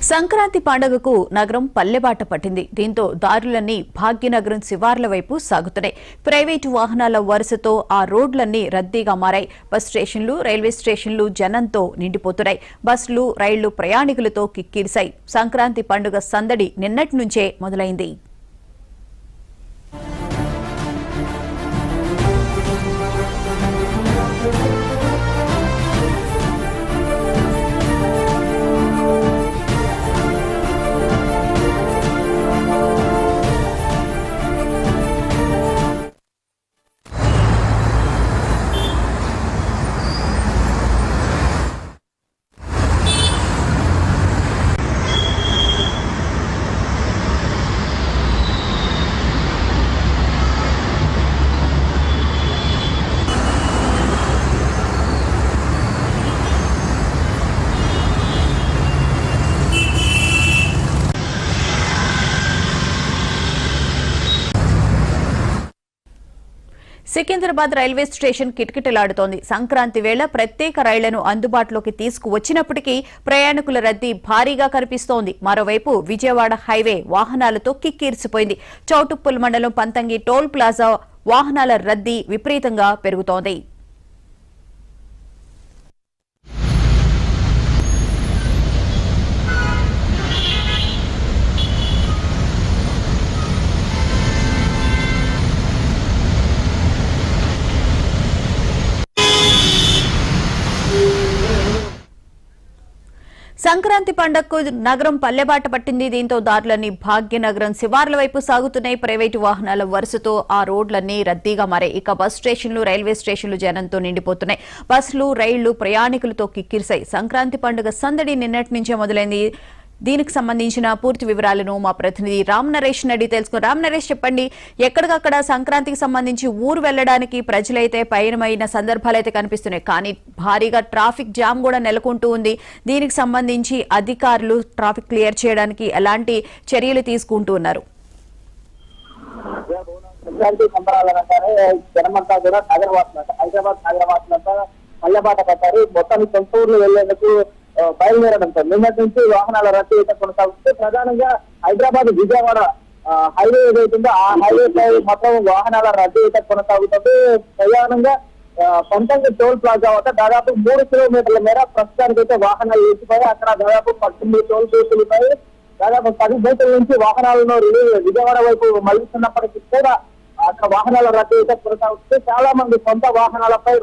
సంక్రాంతి పండుగకు నగరం పల్లెబాట పట్టింది. దీంతో దారులన్నీ భాగ్యనగరం శివార్ల వైపు సాగుతున్నాయి. ప్రైవేటు వాహనాల వరుసతో ఆ రోడ్లన్నీ రద్దీగా మారాయి. బస్ స్టేషన్లు, రైల్వే స్టేషన్లు జనంతో నిండిపోతున్నాయి. బస్సులు, రైళ్లు ప్రయాణికులతో కిక్కిరిశాయి. సంక్రాంతి పండుగ సందడి నిన్నటి నుంచే మొదలైంది. సికింద్రాబాద్ రైల్వే స్టేషన్ కిటకిటలాడుతోంది. సంక్రాంతి వేళ ప్రత్యేక రైళ్లను అందుబాటులోకి తీసుకువచ్చినప్పటికీ ప్రయాణికుల రద్దీ భారీగా కనిపిస్తోంది. మరోవైపు విజయవాడ హైవే వాహనాలతో కిక్కిరిసిపోయింది. చౌటుప్పల్ మండలం పంతంగి టోల్ ప్లాజా వాహనాల రద్దీ విపరీతంగా పెరుగుతోంది. సంక్రాంతి పండుగకు నగరం పల్లెబాట పట్టింది. దీంతో దారులన్నీ భాగ్యనగరం శివార్ల వైపు సాగుతున్నాయి. ప్రైవేటు వాహనాల వరుసతో ఆ రోడ్లన్నీ రద్దీగా మారాయి. ఇక బస్ స్టేషన్లు, రైల్వే స్టేషన్లు జనంతో నిండిపోతున్నాయి. బస్సులు, రైళ్లు ప్రయాణికులతో కిక్కిరిశాయి. సంక్రాంతి పండుగ సందడి నిన్నటి నుంచే మొదలైంది. దీనికి సంబంధించిన పూర్తి వివరాలను మా ప్రతినిధి రామ్ నరేష్ అడిగి తెలుసుకున్నారు. రామ్ నరేష్, చెప్పండి, ఎక్కడికక్కడ సంక్రాంతికి సంబంధించి ఊరు వెళ్లడానికి ప్రజలైతే పయనమైన సందర్భాలైతే కనిపిస్తున్నాయి. కానీ భారీగా ట్రాఫిక్ జామ్ కూడా నెలకొంటూ ఉంది. దీనికి సంబంధించి అధికారులు ట్రాఫిక్ క్లియర్ చేయడానికి ఎలాంటి చర్యలు తీసుకుంటూ ఉన్నారు? సంక్రాంతి సంబరాలనంటారే జనమంతా కూడా హైదరాబాద్ నగరవాసులంతా పల్లెబాట పట్టారు. మొత్తం సొంత ఊర్లు వెళ్లేందుకు బయలుదేరడంతో నిన్నటి నుంచి వాహనాల రద్దీ అయితే కొనసాగుతుంది. ప్రధానంగా హైదరాబాద్ విజయవాడ హైవే ఏదైతుందో ఆ హైవేపై మొత్తం వాహనాల రద్దీ అయితే కొనసాగుతుంది. ప్రధానంగా పంతంగి టోల్ ప్లాజా వద్ద దాదాపు 3 కిలోమీటర్ల మేర ప్రస్తుతానికి అయితే వాహనాలు వేసిపోయి అక్కడ దాదాపు 18 టోల్ బూతులపై దాదాపు 10 బూతుల నుంచి వాహనాలను విజయవాడ వైపు మళ్లిస్తున్నప్పటికీ కూడా అక్కడ వాహనాల రద్దీ అయితే కొనసాగుతుంది. చాలా మంది సొంత వాహనాలపై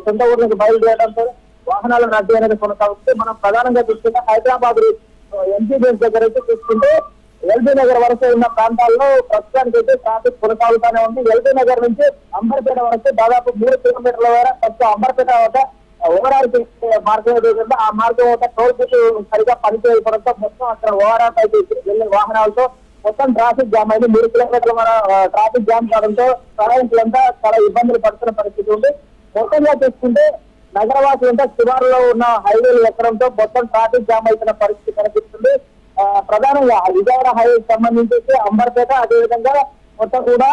సొంత ఊర్లకు బయలుదేరడంతో వాహనాల రద్దీ అనేది కొనసాగుతుంది. మనం ప్రధానంగా చూసుకుంటే హైదరాబాద్ ఎంజీబీఎస్ దగ్గర అయితే చూసుకుంటే ఎల్బీ నగర్ వరకు ఉన్న ప్రాంతాల్లో ప్రస్తుతానికి అయితే ట్రాఫిక్ కొనసాగుతూనే ఉంది. ఎల్బీ నగర్ నుంచి అంబర్పేట వరకు దాదాపు 3 కిలోమీటర్ల వరకు ప్రస్తుతం అంబర్పేట వద్ద ఓవరాల్ మార్గం ఏదైతుందో ఆ మార్గం వద్ద టోల్ బూత్ సరిగా పనిచేయడంతో మొత్తం అక్కడ ఓవరాల్ పైకి వెళ్లే వాహనాలతో మొత్తం ట్రాఫిక్ జామ్ అయింది. 3 కిలోమీటర్ల ట్రాఫిక్ జామ్ కావడంతో ప్రయాణికులంతా చాలా ఇబ్బందులు పడుతున్న పరిస్థితి ఉంది. మొత్తంగా చూసుకుంటే నగరవాసులంతా శివారులో ఉన్న హైవేలు ఎక్కడంతో మొత్తం ట్రాఫిక్ జామ్ అవుతున్న పరిస్థితి కనిపిస్తుంది. ప్రధానంగా విజయవాడ హైవేకి సంబంధించి అంబర్పేట అదేవిధంగా మొత్తం కూడా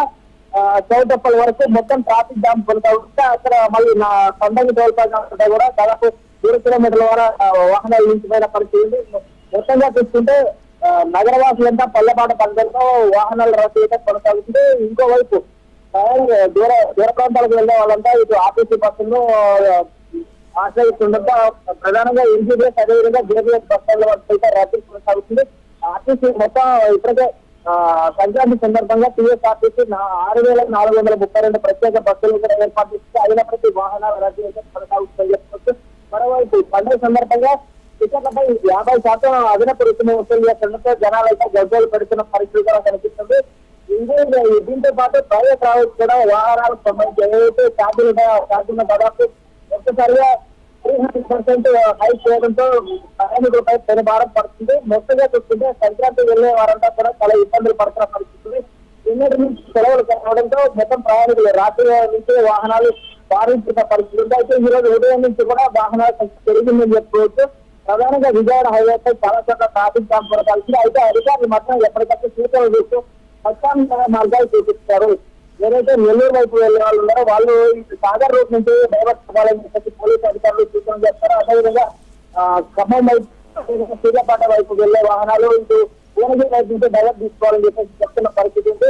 చౌటుప్పల్ వరకు మొత్తం ట్రాఫిక్ జామ్ కొనసాగుతుంటే అక్కడ మళ్ళీ పంతంగి టోల్ ప్లాజా కూడా దాదాపు 3 కిలోమీటర్ల వాహనాలు నిలిచిపోయిన పరిస్థితి ఉంది. మొత్తంగా చూసుకుంటే నగరవాసులంతా పల్లెబాట పండుగతో వాహనాల రద్దీ అయితే కొనసాగుతుంది. ఇంకోవైపు దూర ప్రాంతాలకు వెళ్లే వాళ్ళంతా ఇటు ఆర్టీసీ బస్సులను ఆశ్రయిస్తుండగా ప్రధానంగా ఎంజీబీఎస్ అదేవిధంగా జేబీఎస్ బస్సుల వరకు అయితే రద్దీ కొనసాగుతుంది. ఆర్టీసీ మొత్తం ఇప్పటికే సంక్రాంతి సందర్భంగా టీఎస్ఆర్టీసీ 6,432 ప్రత్యేక బస్సులు కూడా ఏర్పాటు చేస్తే అయినప్పటికీ వాహనాల రద్దీ అయితే కొనసాగుతుందని చెప్పుకోవచ్చు. మరోవైపు పండుగ సందర్భంగా టికెట్లపై 50% అదనపు రుసుము వసూలు చేస్తుండటంతో జనాలు అయితే గడ్డలు పెడుతున్న పరిస్థితి కూడా కనిపిస్తుంది. దీంతో పాటు ప్రైవేట్ ట్రావెల్స్ కూడా వాహనాలకు సంబంధించి ఏవైతే ఛార్జీలు దాదాపు ఒక్కసారిగా 300% హైక్ చేయడంతో ప్రయాణికులపై పెను భారం పడుతుంది. మొత్తంగా చూస్తుంటే సంక్రాంతి వెళ్లే వారంతా కూడా చాలా ఇబ్బందులు పడుతున్న పరిస్థితి. నిన్నటి నుంచి సెలవులు కావడంతో మొత్తం ప్రయాణికులు రాత్రి నుంచి వాహనాలు పారించిన పరిస్థితి ఉంది. అయితే ఈ రోజు ఉదయం నుంచి కూడా వాహనాలు పెరిగిందని చెప్పుకోవచ్చు. ప్రధానంగా విజయవాడ హైవేపై చాలా చోట్ల ట్రాఫిక్ జామ్ కొనసాగుతుంది. అయితే అధికారులు మాత్రం ఎప్పటికప్పుడు సూచనలు చేస్తూ ప్రత్యామ్నాయ మార్గాలు చూపిస్తారు. ఏదైతే నెల్లూరు వైపు వెళ్లే వాళ్ళు ఉన్నారో వాళ్ళు సాగర్ రోడ్ నుంచి డైవర్ట్ అవ్వాలని చెప్పి పోలీసు అధికారులు సూచనలు చేస్తారు. అదేవిధంగా ఖమ్మం వైపు సూర్యాపేట వైపు వెళ్లే వాహనాలు ఇటు భువనగిరి వైపు నుంచి డైవర్ట్ తీసుకోవాలని చెప్పేసి చెప్తున్న పరిస్థితి ఉంది.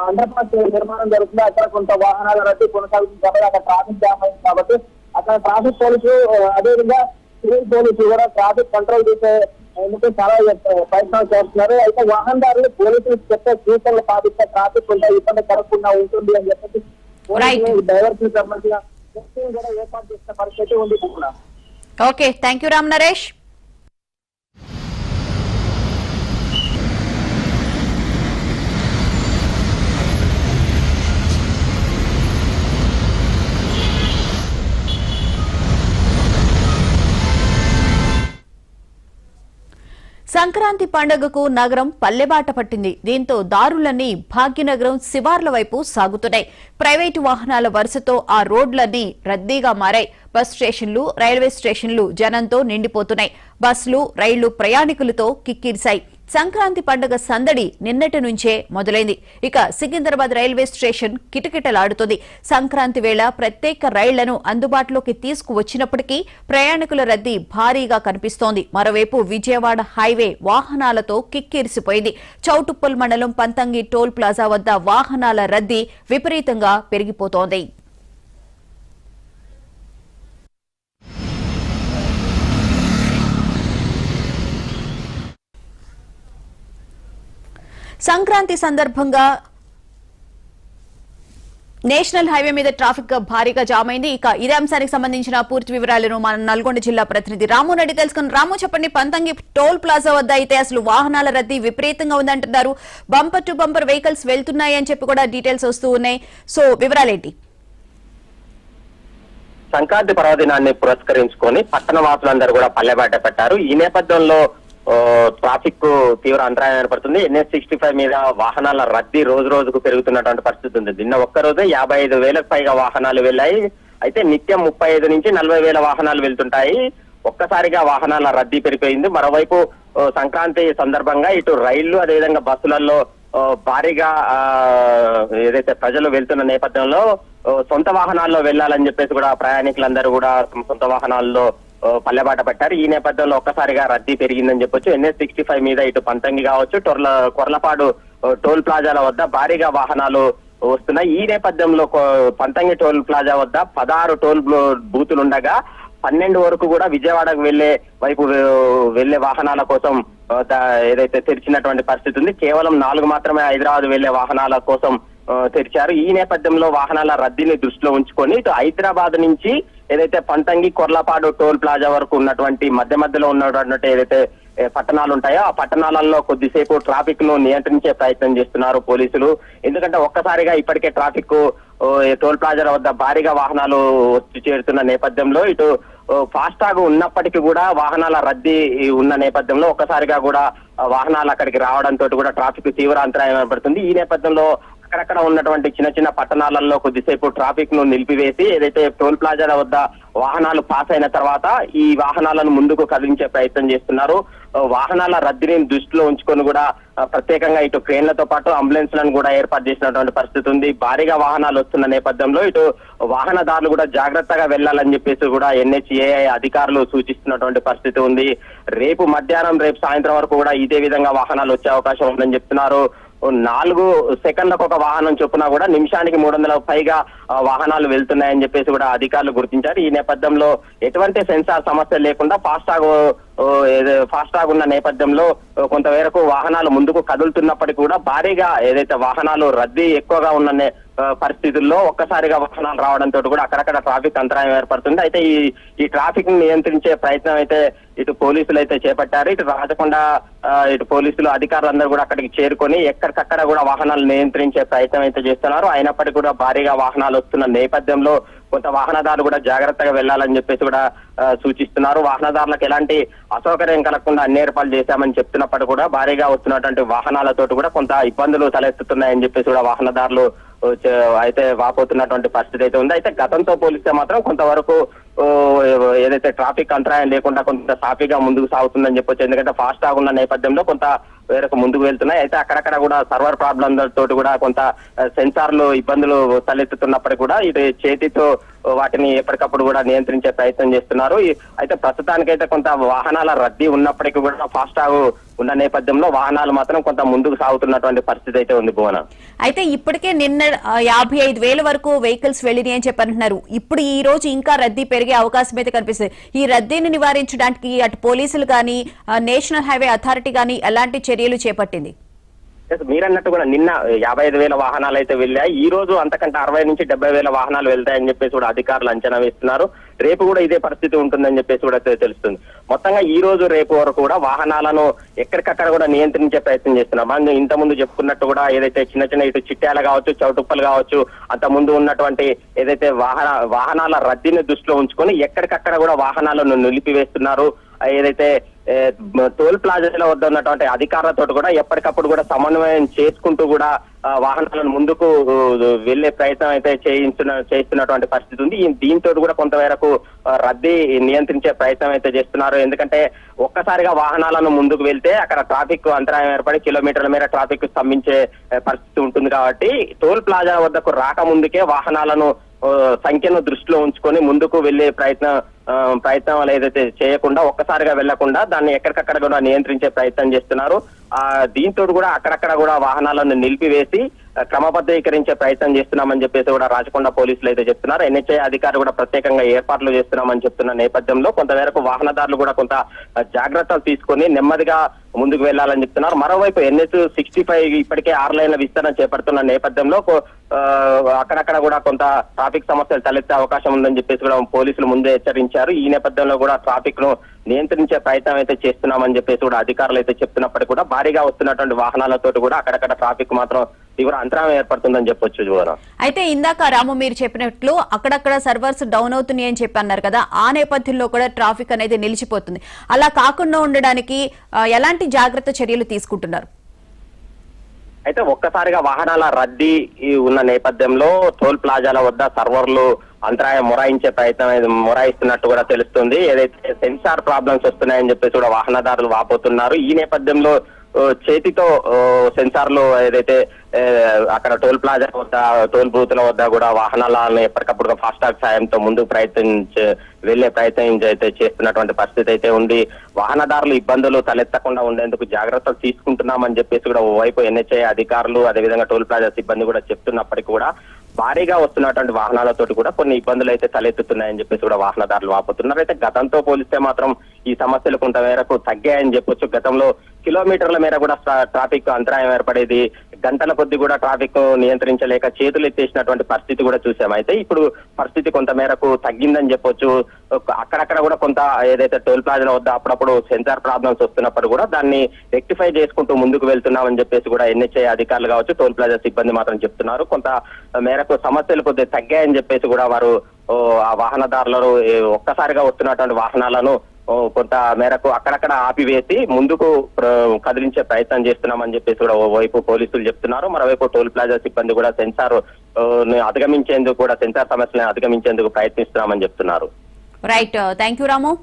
అండర్ పాస్ నిర్మాణం జరుగుతుంది, అక్కడ కొంత వాహనాల రద్దీ కొనసాగుతుంది కాబట్టి అక్కడ ట్రాఫిక్ జామ్ అయింది కాబట్టి అక్కడ ట్రాఫిక్ పోలీసులు అదేవిధంగా సివిల్ పోలీసులు కూడా ట్రాఫిక్ కంట్రోల్ చేసే ఎందుకు చాలా ప్రయత్నాలు చేస్తున్నారు. అయితే వాహనదారులు పోలీసులు చెప్పే సూచనలు పాటిస్తే ట్రాఫిక్ కొంత ఇబ్బంది కలగకుండా ఉంటుంది అని చెప్పేసి డ్రైవర్స్ కి సంబంధించిన కూడా ఏర్పాటు చేసిన పరిస్థితి ఉంది. Okay, thank you Ram Naresh. Sankranti పండుగకు నగరం పల్లెబాట పట్టింది. దీంతో దారులన్నీ భాగ్యనగరం శివార్ల వైపు సాగుతున్నాయి. ప్రైవేటు వాహనాల వరుసతో ఆ రోడ్లన్నీ రద్దీగా మారాయి. బస్ స్టేషన్లు, రైల్వే స్టేషన్లు జనంతో నిండిపోతున్నాయి. బస్సులు, రైళ్లు ప్రయాణికులతో కిక్కిరిశాయి. సంక్రాంతి పండుగ సందడి నిన్నటి నుంచే మొదలైంది. ఇక సికింద్రాబాద్ రైల్వే స్టేషన్ కిటకిటలాడుతోంది. సంక్రాంతి వేళ ప్రత్యేక రైళ్లను అందుబాటులోకి తీసుకువచ్చినప్పటికీ ప్రయాణికుల రద్దీ భారీగా కనిపిస్తోంది. మరోవైపు విజయవాడ హైవే వాహనాలతో కిక్కిరిసిపోయింది. చౌటుప్పల్ మండలం పంతంగి టోల్ ప్లాజా వద్ద వాహనాల రద్దీ విపరీతంగా పెరిగిపోతోంది. సంక్రాంతి సందర్భంగా నేషనల్ హైవే మీద ట్రాఫిక్ భారీగా జామ్ అయింది. ఇక ఇదే అంశానికి సంబంధించిన పూర్తి వివరాలను మన నల్గొండ జిల్లా ప్రతినిధి రాము రెడ్డి తెలుసుకుని. రాము, చెప్పండి, పంతంగి టోల్ ప్లాజా వద్ద అయితే అసలు వాహనాల రద్దీ విపరీతంగా ఉందంటున్నారు. బంపర్ టు బంపర్ వెహికల్స్ వెళ్తున్నాయి అని చెప్పి కూడా డీటెయిల్స్ వస్తూ ఉన్నాయి. సో వివరాలేంటి? సంక్రాంతి పర్వదినాన్ని పురస్కరించుకొని పట్టణ వాసులందరూ కూడా పల్లెబాట పెట్టారు. ఈ నేపథ్యంలో ట్రాఫిక్ తీవ్ర అంతరాయం ఏర్పడుతుంది. NH65 మీద వాహనాల రద్దీ రోజు రోజుకు పెరుగుతున్నటువంటి పరిస్థితి ఉంది. నిన్న ఒక్కరోజే 55,000కు పైగా వాహనాలు వెళ్లాయి. అయితే నిత్యం 35 నుంచి 40,000 వాహనాలు వెళ్తుంటాయి. ఒక్కసారిగా వాహనాల రద్దీ పెరిగిపోయింది. మరోవైపు సంక్రాంతి సందర్భంగా ఇటు రైళ్లు అదేవిధంగా బస్సులలో భారీగా ఏదైతే ప్రజలు వెళ్తున్న నేపథ్యంలో సొంత వాహనాల్లో వెళ్లాలని చెప్పేసి కూడా ప్రయాణికులందరూ కూడా సొంత వాహనాల్లో పల్లెబాట పెట్టారు. ఈ నేపథ్యంలో ఒక్కసారిగా రద్దీ పెరిగిందని చెప్పొచ్చు. NH65 మీద ఇటు పంతంగి కావచ్చు, కొర్లపాడు టోల్ ప్లాజాల వద్ద భారీగా వాహనాలు వస్తున్నాయి. ఈ నేపథ్యంలో పంతంగి టోల్ ప్లాజా వద్ద 16 టోల్ బూతులుండగా 12 వరకు కూడా విజయవాడకు వెళ్లే వాహనాల కోసం ఏదైతే తెరిచినటువంటి పరిస్థితి ఉంది. కేవలం 4 మాత్రమే హైదరాబాద్ వెళ్లే వాహనాల కోసం తెరిచారు. ఈ నేపథ్యంలో వాహనాల రద్దీని దృష్టిలో ఉంచుకొని ఇటు హైదరాబాద్ నుంచి ఏదైతే పంతంగి, కొర్లపాడు టోల్ ప్లాజా వరకు ఉన్నటువంటి మధ్యలో ఉన్నటువంటి ఏదైతే పట్టణాలు ఉంటాయో ఆ పట్టణాలలో కొద్దిసేపు ట్రాఫిక్ ను నియంత్రించే ప్రయత్నం చేస్తున్నారు పోలీసులు. ఎందుకంటే ఒక్కసారిగా ఇప్పటికే ట్రాఫిక్ టోల్ ప్లాజా వద్ద భారీగా వాహనాలు వచ్చి చేరుతున్న నేపథ్యంలో ఇటు ఫాస్టాగ్ ఉన్నప్పటికీ కూడా వాహనాల రద్దీ ఉన్న నేపథ్యంలో ఒక్కసారిగా కూడా వాహనాలు అక్కడికి రావడంతో కూడా ట్రాఫిక్ తీవ్ర అంతరాయం ఏర్పడుతుంది. ఈ నేపథ్యంలో అక్కడక్కడ ఉన్నటువంటి చిన్న చిన్న పట్టణాలలో కొద్దిసేపు ట్రాఫిక్ ను నిలిపివేసి ఏదైతే టోల్ ప్లాజాల వద్ద వాహనాలు పాస్ అయిన తర్వాత ఈ వాహనాలను ముందుకు కదిలించే ప్రయత్నం చేస్తున్నారు. వాహనాల రద్దీని దృష్టిలో ఉంచుకొని కూడా ప్రత్యేకంగా ఇటు క్రేన్లతో పాటు అంబులెన్స్ లను కూడా ఏర్పాటు చేసినటువంటి పరిస్థితి ఉంది. భారీగా వాహనాలు వస్తున్న నేపథ్యంలో ఇటు వాహనదారులు కూడా జాగ్రత్తగా వెళ్లాలని చెప్పేసి కూడా NHAI అధికారులు సూచిస్తున్నటువంటి పరిస్థితి ఉంది. రేపు మధ్యాహ్నం, రేపు సాయంత్రం వరకు కూడా ఇదే విధంగా వాహనాలు వచ్చే అవకాశం ఉందని చెప్తున్నారు. 4 సెకండ్లకు ఒక వాహనం చొప్పున కూడా నిమిషానికి 300 పైగా వాహనాలు వెళ్తున్నాయని చెప్పేసి కూడా అధికారులు గుర్తించారు. ఈ నేపథ్యంలో ఎటువంటి సెన్సార్ సమస్య లేకుండా ఫాస్టాగ్ ఉన్న నేపథ్యంలో కొంతవరకు వాహనాలు ముందుకు కదులుతున్నప్పటికీ కూడా భారీగా ఏదైతే వాహనాలు రద్దీ ఎక్కువగా ఉన్న పరిస్థితుల్లో ఒక్కసారిగా వాహనాలు రావడంతో కూడా అక్కడక్కడ ట్రాఫిక్ అంతరాయం ఏర్పడుతుంది. అయితే ఈ ట్రాఫిక్ ని నియంత్రించే ప్రయత్నం అయితే ఇటు పోలీసులు అయితే చేపట్టారు. ఇటు రాజకొండ ఇటు పోలీసులు అధికారులందరూ కూడా అక్కడికి చేరుకొని ఎక్కడికక్కడ కూడా వాహనాలు నియంత్రించే ప్రయత్నం అయితే చేస్తున్నారు. అయినప్పటికీ కూడా భారీగా వాహనాలు వస్తున్న నేపథ్యంలో కొంత వాహనదారులు కూడా జాగ్రత్తగా వెళ్లాలని చెప్పేసి కూడా సూచిస్తున్నారు. వాహనదారులకు ఎలాంటి అసౌకర్యం కలగకుండా అన్ని ఏర్పాట్లు చేశామని చెప్తున్నప్పటికీ కూడా భారీగా వస్తున్నటువంటి వాహనాలతో కూడా కొంత ఇబ్బందులు తలెత్తుతున్నాయని చెప్పేసి కూడా వాహనదారులు అయితే వాపోతున్నటువంటి పరిస్థితి అయితే ఉంది. అయితే గతంతో పోలిస్తే మాత్రం కొంతవరకు ఏదైతే ట్రాఫిక్ అంతరాయం లేకుండా కొంత సాఫీగా ముందుకు సాగుతుందని చెప్పొచ్చు. ఎందుకంటే ఫాస్టాగ్ ఉన్న నేపథ్యంలో కొంత వేరకు ముందుకు వెళ్తున్నాయి. అయితే అక్కడక్కడ కూడా సర్వర్ ప్రాబ్లం తోటి కూడా కొంత సెన్సార్లు ఇబ్బందులు తలెత్తుతున్నప్పటికీ కూడా ఇది చేతితో వాటిని ఎప్పటికప్పుడు కూడా నియంత్రించే ప్రయత్నం చేస్తున్నారు. అయితే ప్రస్తుతానికైతే కొంత వాహనాల రద్దీ ఉన్నప్పటికీ కూడా ఫాస్టాగ్ ఉన్న నేపథ్యంలో వాహనాలు మాత్రం కొంత ముందుకు సాగుతున్నటువంటి పరిస్థితి అయితే ఉంది భువన. అయితే ఇప్పటికే నిన్న 55,000 వరకు వెహికల్స్ వెళ్ళినాయి అని చెప్పంటున్నారు. ఇప్పుడు ఈ రోజు ఇంకా రద్దీ పెరిగే అవకాశం అయితే కనిపిస్తుంది. ఈ రద్దీని నివారించడానికి అటు పోలీసులు కానీ నేషనల్ హైవే అథారిటీ కానీ ఎలాంటి చర్యలు చేపట్టింది? మీరన్నట్టు కూడా నిన్న 55,000 వాహనాలు అయితే వెళ్ళాయి. ఈ రోజు అంతకంటే 60,000 నుంచి 70,000 వాహనాలు వెళ్తాయని చెప్పేసి కూడా అధికారులు అంచనా వేస్తున్నారు. రేపు కూడా ఇదే పరిస్థితి ఉంటుందని చెప్పేసి కూడా తెలుస్తుంది. మొత్తంగా ఈ రోజు రేపు వరకు కూడా వాహనాలను ఎక్కడికక్కడ కూడా నియంత్రించే ప్రయత్నం చేస్తున్నారు. మనం ఇంత ముందు చెప్పుకున్నట్టు కూడా ఏదైతే చిన్న చిన్న ఇటు చిట్యాల కావచ్చు, చౌటుప్పలు కావచ్చు, అంత ముందు ఉన్నటువంటి ఏదైతే వాహనాల రద్దీని దృష్టిలో ఉంచుకొని ఎక్కడికక్కడ కూడా వాహనాలను నిలిపివేస్తున్నారు. ఏదైతే టోల్ ప్లాజాల వద్ద ఉన్నటువంటి అధికారులతో కూడా ఎప్పటికప్పుడు కూడా సమన్వయం చేసుకుంటూ కూడా వాహనాలను ముందుకు వెళ్లే ప్రయత్నం అయితే చేస్తున్నటువంటి పరిస్థితి ఉంది. దీంతో కూడా కొంతమేరకు రద్దీ నియంత్రించే ప్రయత్నం అయితే చేస్తున్నారు. ఎందుకంటే ఒక్కసారిగా వాహనాలను ముందుకు వెళ్తే అక్కడ ట్రాఫిక్ అంతరాయం ఏర్పడి కిలోమీటర్ల మేర ట్రాఫిక్ స్తంభించే పరిస్థితి ఉంటుంది. కాబట్టి టోల్ ప్లాజా వద్దకు రాకముందుకే వాహనాలను సంఖ్యను దృష్టిలో ఉంచుకొని ముందుకు వెళ్లే ప్రయత్నం ఏదైతే చేయకుండా ఒక్కసారిగా వెళ్లకుండా దాన్ని ఎక్కడికక్కడ కూడా నియంత్రించే ప్రయత్నం చేస్తున్నారు. దీంతో కూడా అక్కడక్కడ కూడా వాహనాలను నిలిపివేసి క్రమబద్ధీకరించే ప్రయత్నం చేస్తున్నామని చెప్పేసి కూడా రాచకొండ పోలీసులు అయితే చెప్తున్నారు. ఎన్హెచ్ఐ అధికారులు కూడా ప్రత్యేకంగా ఏర్పాట్లు చేస్తున్నామని చెప్తున్న నేపథ్యంలో కొంతమేరకు వాహనదారులు కూడా కొంత జాగ్రత్తలు తీసుకొని నెమ్మదిగా ముందుకు వెళ్లాలని చెప్తున్నారు. మరోవైపు NH-65 ఇప్పటికే 6 లైన్ల విస్తరణ చేపడుతున్న నేపథ్యంలో అక్కడక్కడ కూడా కొంత ట్రాఫిక్ సమస్యలు తలెత్తే అవకాశం ఉందని చెప్పేసి కూడా పోలీసులు ముందే హెచ్చరించారు. ఈ నేపథ్యంలో కూడా ట్రాఫిక్ ను నియంత్రించే ప్రయత్నం అయితే చేస్తున్నామని చెప్పేసి కూడా అధికారులు అయితే చెప్తున్నప్పటికీ కూడా భారీగా వస్తున్నటువంటి వాహనాలతో కూడా అక్కడక్కడ ట్రాఫిక్ మాత్రం తీవ్ర అంతరాయం ఏర్పడుతుందని చెప్పొచ్చు జోరా. అయితే ఇందాక రాము మీరు చెప్పినట్లు అక్కడక్కడ సర్వర్స్ డౌన్ అవుతున్నాయి అని చెప్పి అన్నారు కదా, ఆ నేపథ్యంలో కూడా ట్రాఫిక్ అనేది నిలిచిపోతుంది. అలా కాకుండా ఉండడానికి ఎలాంటి జాగ్రత్త చర్యలు తీసుకుంటున్నారు? అయితే ఒక్కసారిగా వాహనాల రద్దీ ఉన్న నేపథ్యంలో టోల్ ప్లాజాల వద్ద సర్వర్లు అంతరాయం మొరాయిస్తున్నట్టు కూడా తెలుస్తుంది. ఏదైతే సెన్సార్ ప్రాబ్లమ్స్ వస్తున్నాయని చెప్పేసి కూడా వాహనదారులు వాపోతున్నారు. ఈ నేపథ్యంలో చేతితో సెన్సార్లు ఏదైతే అక్కడ టోల్ ప్లాజా వద్ద టోల్ బూత్ల వద్ద కూడా వాహనాలను ఎప్పటికప్పుడు ఫాస్టాగ్ సాయంతో ముందుకు వెళ్లే ప్రయత్నం అయితే చేస్తున్నటువంటి పరిస్థితి అయితే ఉంది. వాహనదారులు ఇబ్బందులు తలెత్తకుండా ఉండేందుకు జాగ్రత్తలు తీసుకుంటున్నామని చెప్పేసి కూడా ఓవైపు NHI అధికారులు అదేవిధంగా టోల్ ప్లాజా సిబ్బంది కూడా చెప్తున్నప్పటికీ కూడా భారీగా వస్తున్నటువంటి వాహనాలతోటి కూడా కొన్ని ఇబ్బందులు అయితే తలెత్తుతున్నాయని చెప్పేసి కూడా వాహనదారులు వాపోతున్నారు. అయితే గతంతో పోలిస్తే మాత్రం ఈ సమస్యలు కొంత మేరకు తగ్గాయని చెప్పొచ్చు. గతంలో కిలోమీటర్ల మేర కూడా ట్రాఫిక్ అంతరాయం ఏర్పడేది, గంటల కొద్ది కూడా ట్రాఫిక్ నియంత్రించలేక చేతులు ఎత్తేసినటువంటి పరిస్థితి కూడా చూసాం. అయితే ఇప్పుడు పరిస్థితి కొంత మేరకు తగ్గిందని చెప్పొచ్చు. అక్కడక్కడ కూడా కొంత ఏదైతే టోల్ ప్లాజా వద్ద అప్పుడప్పుడు సెన్సార్ ప్రాబ్లమ్స్ వస్తున్నప్పుడు కూడా దాన్ని రెక్టిఫై చేసుకుంటూ ముందుకు వెళ్తున్నామని చెప్పేసి కూడా NHI అధికారులు కావచ్చు, టోల్ ప్లాజా సిబ్బంది మాత్రం చెప్తున్నారు. కొంత మేరకు సమస్యలు కొద్దిగా తగ్గాయని చెప్పేసి కూడా వారు ఆ వాహనదారులు ఒక్కసారిగా వస్తున్నటువంటి వాహనాలను కొంత మేరకు అక్కడక్కడ ఆపివేసి ముందుకు కదిలించే ప్రయత్నం చేస్తున్నామని చెప్పేసి కూడా ఓవైపు పోలీసులు చెప్తున్నారు. మరోవైపు టోల్ ప్లాజా సిబ్బంది కూడా సెన్సార్ అధిగమించేందుకు కూడా సెన్సార్ సమస్యలను అధిగమించేందుకు ప్రయత్నిస్తున్నామని చెప్తున్నారు. రైట్, థ్యాంక్ యూ రాము.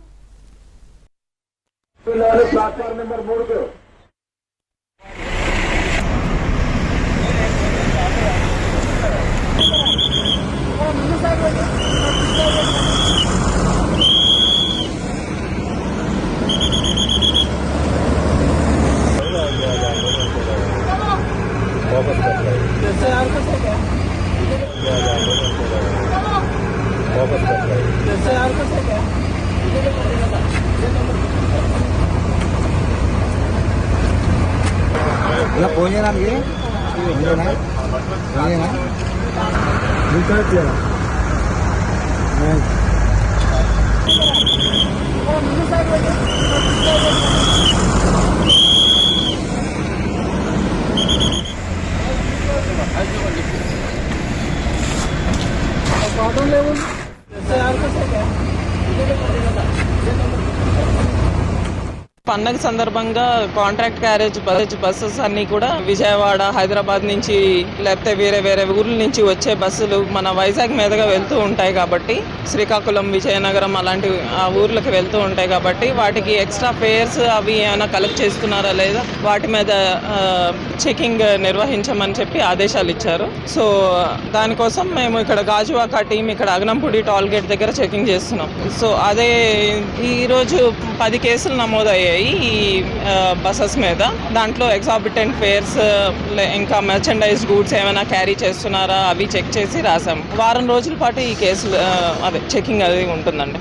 ఇలా ఫోన్ చేయడానికి పండగ సందర్భంగా కాంట్రాక్ట్ క్యారేజ్ బస్సెస్ అన్ని కూడా విజయవాడ, హైదరాబాద్ నుంచి లేకపోతే వేరే ఊర్ల నుంచి వచ్చే బస్సులు మన వైజాగ్ మీదుగా వెళ్తూ ఉంటాయి కాబట్టి, శ్రీకాకుళం, విజయనగరం అలాంటి ఆ ఊర్లకు వెళ్తూ ఉంటాయి కాబట్టి వాటికి ఎక్స్ట్రా ఫేర్స్ అవి ఏమైనా కలెక్ట్ చేస్తున్నారా లేదా వాటి మీద చెకింగ్ నిర్వహించమని చెప్పి ఆదేశాలు ఇచ్చారు. సో దానికోసం మేము ఇక్కడ గాజువాక టీం ఇక్కడ అగనంపూడి టోల్ గేట్ దగ్గర చెకింగ్ చేస్తున్నాం. సో అదే ఈరోజు 10 కేసులు నమోదయ్యాయి ఈ బస్సెస్ మీద. దాంట్లో ఎగ్జాబిటెంట్ ఫేర్స్ ఇంకా మెర్చండైజ్ గూడ్స్ ఏమైనా క్యారీ చేస్తున్నారా అవి చెక్ చేసి రాసాం. వారం రోజుల పాటు ఈ కేసులు చెకింగ్ అది ఉంటుందండి.